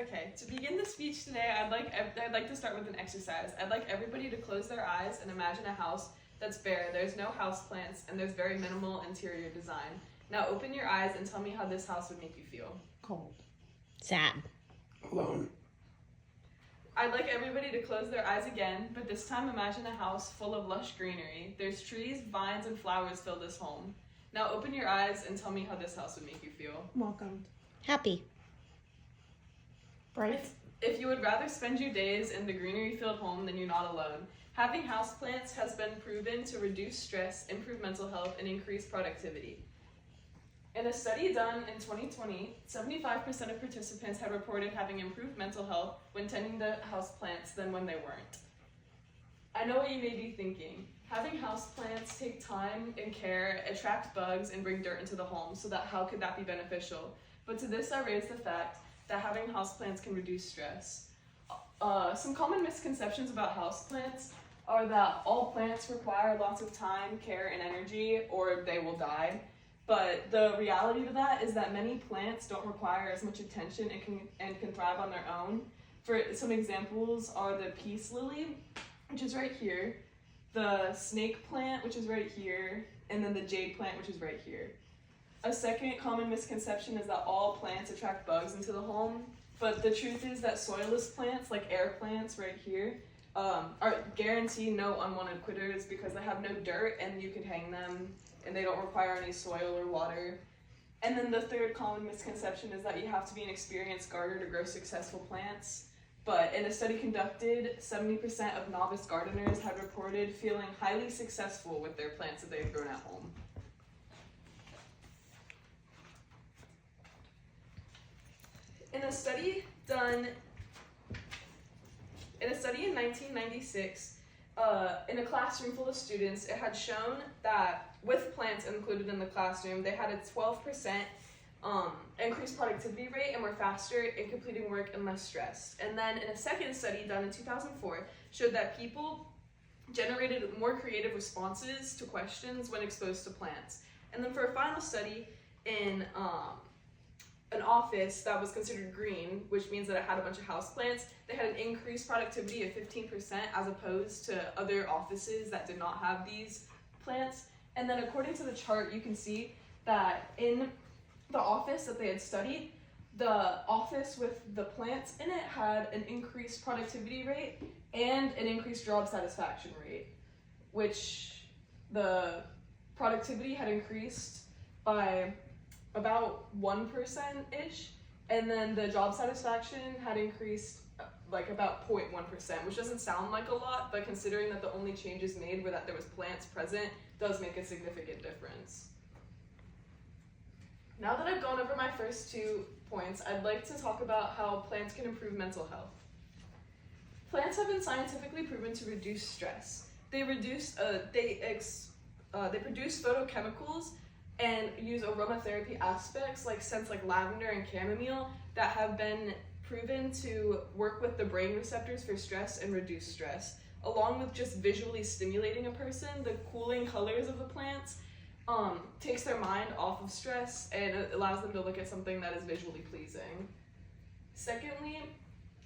Okay, to begin the speech today, I'd like to start with an exercise. I'd like everybody to close their eyes and imagine a house that's bare. There's no houseplants and there's very minimal interior design. Now open your eyes and tell me how this house would make you feel. Cold. Sad. Alone. I'd like everybody to close their eyes again, but this time imagine a house full of lush greenery. There's trees, vines, and flowers fill this home. Now open your eyes and tell me how this house would make you feel. Welcomed. Happy. Bright. If you would rather spend your days in the greenery-filled home, then you're not alone. Having houseplants has been proven to reduce stress, improve mental health, and increase productivity. In a study done in 2020, 75% of participants had reported having improved mental health when tending to houseplants than when they weren't. I know what you may be thinking. Having houseplants take time and care, attract bugs, and bring dirt into the home, so that how could that be beneficial? But to this I raise the fact that having houseplants can reduce stress. Some common misconceptions about houseplants are that all plants require lots of time, care, and energy, or they will die. But the reality to that is that many plants don't require as much attention and can thrive on their own. For some examples are the peace lily, which is right here, the snake plant, which is right here, and then the jade plant, which is right here. A second common misconception is that all plants attract bugs into the home, but the truth is that soilless plants, like air plants right here, are guaranteed no unwanted critters because they have no dirt and you can hang them and they don't require any soil or water. And then the third common misconception is that you have to be an experienced gardener to grow successful plants. But in a study conducted, 70% of novice gardeners had reported feeling highly successful with their plants that they've grown at home. In a study in 1996, in a classroom full of students, it had shown that with plants included in the classroom, they had a 12% increased productivity rate and were faster in completing work and less stressed. And then in a second study done in 2004, showed that people generated more creative responses to questions when exposed to plants. And then for a final study in an office that was considered green, which means that it had a bunch of houseplants, they had an increased productivity of 15% as opposed to other offices that did not have these plants. And then according to the chart, you can see that in the office that they had studied, the office with the plants in it had an increased productivity rate and an increased job satisfaction rate, which the productivity had increased by about 1%-ish, and then the job satisfaction had increased like about 0.1%, which doesn't sound like a lot, but considering that the only changes made were that there was plants present, does make a significant difference. Now that I've gone over my first 2 points, I'd like to talk about how plants can improve mental health. Plants have been scientifically proven to reduce stress. They produce photochemicals and use aromatherapy aspects like scents like lavender and chamomile that have been proven to work with the brain receptors for stress and reduce stress. Along with just visually stimulating a person, the cooling colors of the plants takes their mind off of stress and it allows them to look at something that is visually pleasing. Secondly,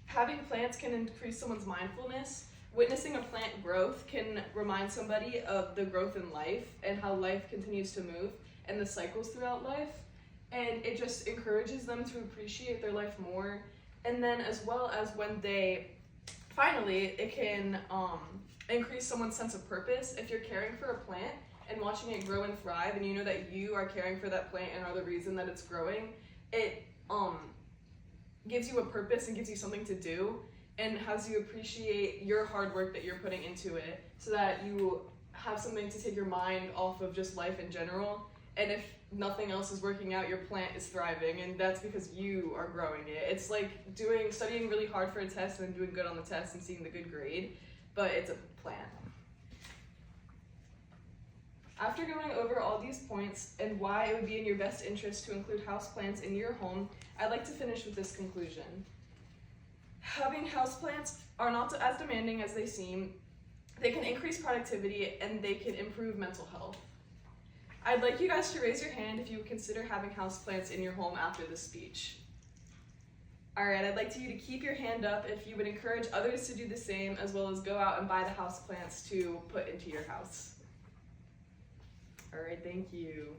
having plants can increase someone's mindfulness. Witnessing a plant growth can remind somebody of the growth in life and how life continues to move and the cycles throughout life, and it just encourages them to appreciate their life more. And then as well as when they finally, it can increase someone's sense of purpose. If you're caring for a plant and watching it grow and thrive and you know that you are caring for that plant and are the reason that it's growing, it gives you a purpose and gives you something to do and has you appreciate your hard work that you're putting into it so that you have something to take your mind off of just life in general. And if nothing else is working out, your plant is thriving, and that's because you are growing it. It's like studying really hard for a test and then doing good on the test and seeing the good grade, but it's a plant. After going over all these points and why it would be in your best interest to include houseplants in your home, I'd like to finish with this conclusion. Having houseplants are not as demanding as they seem. They can increase productivity and they can improve mental health. I'd like you guys to raise your hand if you would consider having houseplants in your home after this speech. All right, I'd like you to keep your hand up if you would encourage others to do the same, as well as go out and buy the houseplants to put into your house. All right, thank you.